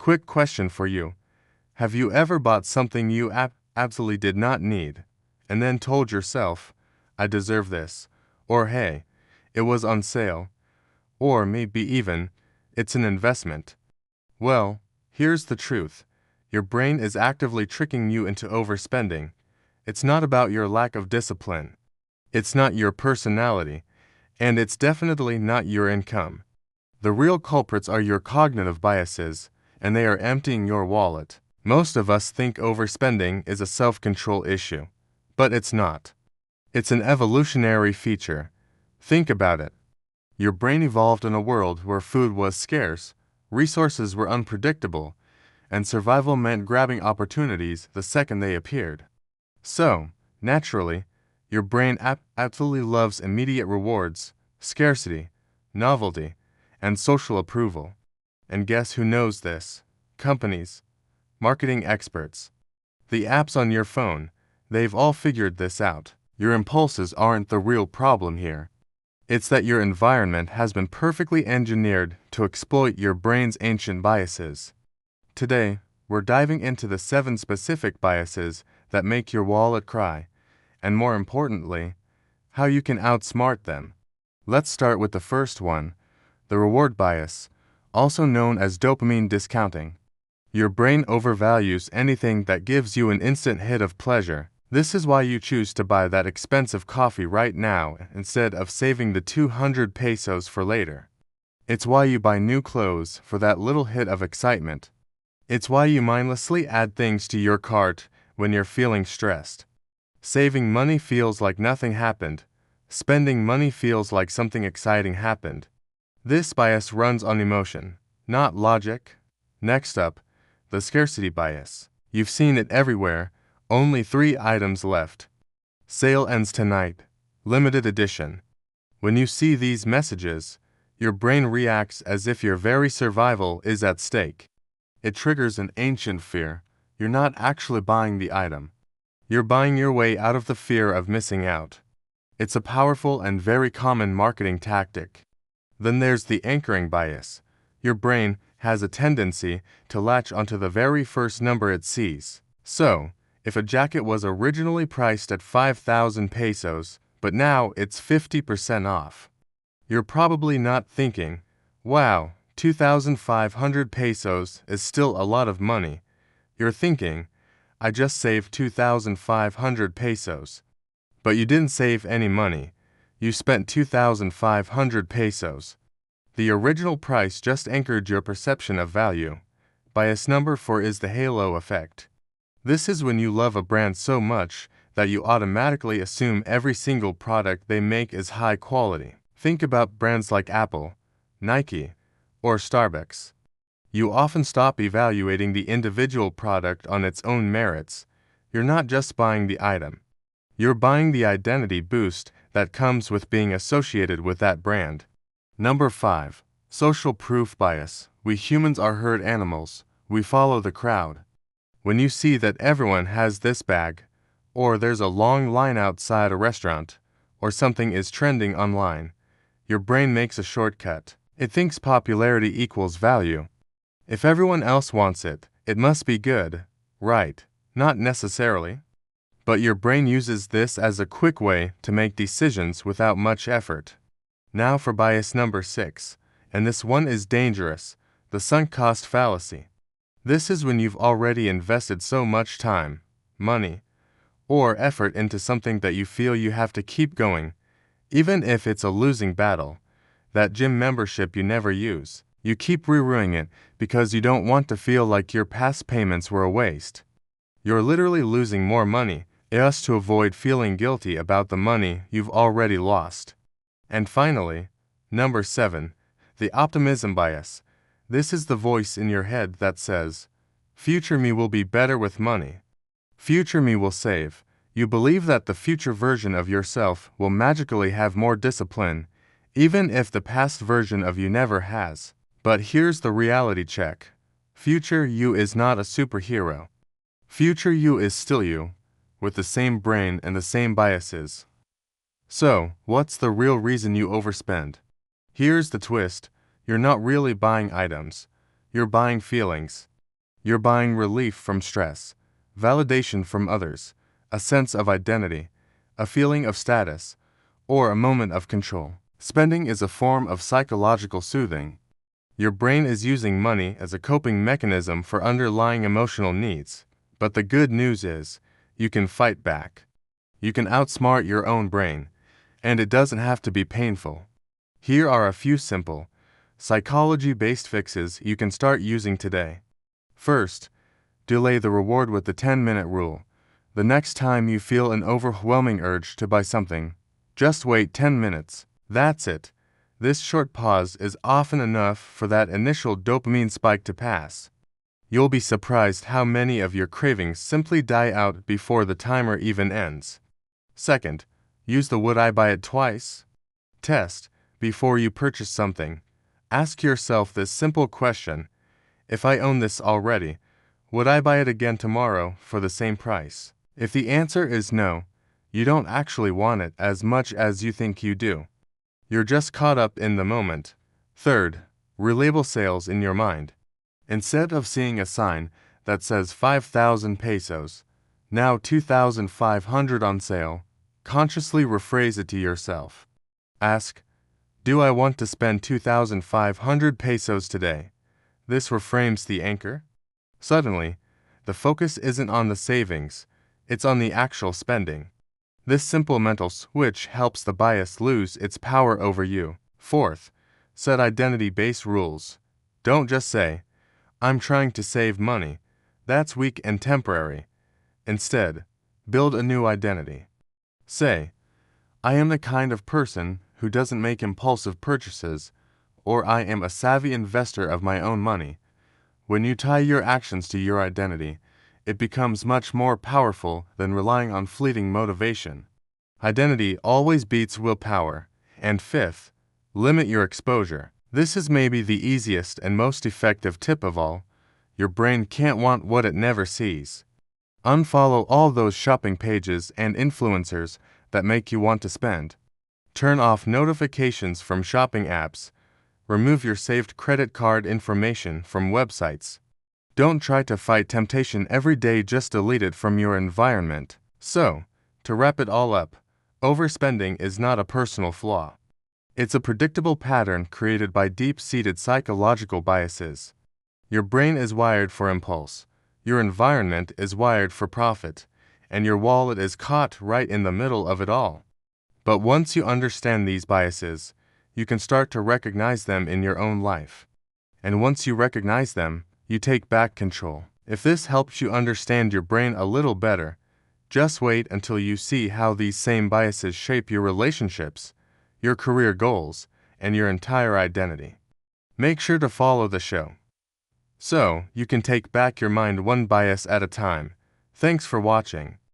Quick question for you. Have you ever bought something you absolutely did not need, and then told yourself, I deserve this, or hey, it was on sale, or maybe even, it's an investment? Well, here's the truth. Your brain is actively tricking you into overspending. It's not about your lack of discipline. It's not your personality, and it's definitely not your income. The real culprits are your cognitive biases, and they are emptying your wallet. Most of us think overspending is a self-control issue, but it's not. It's an evolutionary feature. Think about it. Your brain evolved in a world where food was scarce, resources were unpredictable, and survival meant grabbing opportunities the second they appeared. So, naturally, your brain absolutely loves immediate rewards, scarcity, novelty, and social approval. And guess who knows this? Companies, marketing experts, the apps on your phone, they've all figured this out. Your impulses aren't the real problem here. It's that your environment has been perfectly engineered to exploit your brain's ancient biases. Today, we're diving into the 7 specific biases that make your wallet cry, and more importantly, how you can outsmart them. Let's start with the first one, the reward bias, also known as dopamine discounting. Your brain overvalues anything that gives you an instant hit of pleasure. This is why you choose to buy that expensive coffee right now instead of saving the 200 pesos for later. It's why you buy new clothes for that little hit of excitement. It's why you mindlessly add things to your cart when you're feeling stressed. Saving money feels like nothing happened. Spending money feels like something exciting happened. This bias runs on emotion, not logic. Next up, the scarcity bias. You've seen it everywhere. Only 3 items left. Sale ends tonight. Limited edition. When you see these messages, your brain reacts as if your very survival is at stake. It triggers an ancient fear. You're not actually buying the item. You're buying your way out of the fear of missing out. It's a powerful and very common marketing tactic. Then there's the anchoring bias. Your brain has a tendency to latch onto the very first number it sees. So, if a jacket was originally priced at 5,000 pesos, but now it's 50% off, you're probably not thinking, wow, 2,500 pesos is still a lot of money. You're thinking, I just saved 2,500 pesos. But you didn't save any money. You spent 2,500 pesos. The original price just anchored your perception of value. Bias number 4 is the halo effect. This is when you love a brand so much that you automatically assume every single product they make is high quality. Think about brands like Apple, Nike, or Starbucks. You often stop evaluating the individual product on its own merits. You're not just buying the item. You're buying the identity boost that comes with being associated with that brand. Number 5. Social proof bias. We humans are herd animals. We follow the crowd. When you see that everyone has this bag, or there's a long line outside a restaurant, or something is trending online, your brain makes a shortcut. It thinks popularity equals value. If everyone else wants it, it must be good, right? Not necessarily. But your brain uses this as a quick way to make decisions without much effort. Now for bias number 6, and this one is dangerous, the sunk cost fallacy. This is when you've already invested so much time, money, or effort into something that you feel you have to keep going, even if it's a losing battle. That gym membership you never use. You keep renewing it because you don't want to feel like your past payments were a waste. You're literally losing more money just to avoid feeling guilty about the money you've already lost. And finally, number 7, the optimism bias. This is the voice in your head that says, future me will be better with money. Future me will save. You believe that the future version of yourself will magically have more discipline, even if the past version of you never has. But here's the reality check. Future you is not a superhero. Future you is still you, with the same brain and the same biases. So, what's the real reason you overspend? Here's the twist. You're not really buying items. You're buying feelings. You're buying relief from stress, validation from others, a sense of identity, a feeling of status, or a moment of control. Spending is a form of psychological soothing. Your brain is using money as a coping mechanism for underlying emotional needs. But the good news is, you can fight back. You can outsmart your own brain, and it doesn't have to be painful. Here are a few simple, psychology-based fixes you can start using today. First, delay the reward with the 10-minute rule. The next time you feel an overwhelming urge to buy something, just wait 10 minutes. That's it. This short pause is often enough for that initial dopamine spike to pass. You'll be surprised how many of your cravings simply die out before the timer even ends. Second, use the "would I buy it twice?" test before you purchase something. Ask yourself this simple question: if I own this already, would I buy it again tomorrow for the same price? If the answer is no, you don't actually want it as much as you think you do. You're just caught up in the moment. Third, relabel sales in your mind. Instead of seeing a sign that says 5,000 pesos, now 2,500 on sale, consciously rephrase it to yourself. Ask, do I want to spend 2,500 pesos today? This reframes the anchor. Suddenly, the focus isn't on the savings, it's on the actual spending. This simple mental switch helps the bias lose its power over you. Fourth, set identity-based rules. Don't just say, I'm trying to save money. That's weak and temporary. Instead, build a new identity. Say, I am the kind of person who doesn't make impulsive purchases, or I am a savvy investor of my own money. When you tie your actions to your identity, it becomes much more powerful than relying on fleeting motivation. Identity always beats willpower. And fifth, limit your exposure. This is maybe the easiest and most effective tip of all. Your brain can't want what it never sees. Unfollow all those shopping pages and influencers that make you want to spend. Turn off notifications from shopping apps. Remove your saved credit card information from websites. Don't try to fight temptation every day, just delete it from your environment. So, to wrap it all up, overspending is not a personal flaw. It's a predictable pattern created by deep-seated psychological biases. Your brain is wired for impulse, your environment is wired for profit, and your wallet is caught right in the middle of it all. But once you understand these biases, you can start to recognize them in your own life. And once you recognize them, you take back control. If this helps you understand your brain a little better, just wait until you see how these same biases shape your relationships, your career goals, and your entire identity. Make sure to follow the show, so you can take back your mind one bias at a time. Thanks for watching.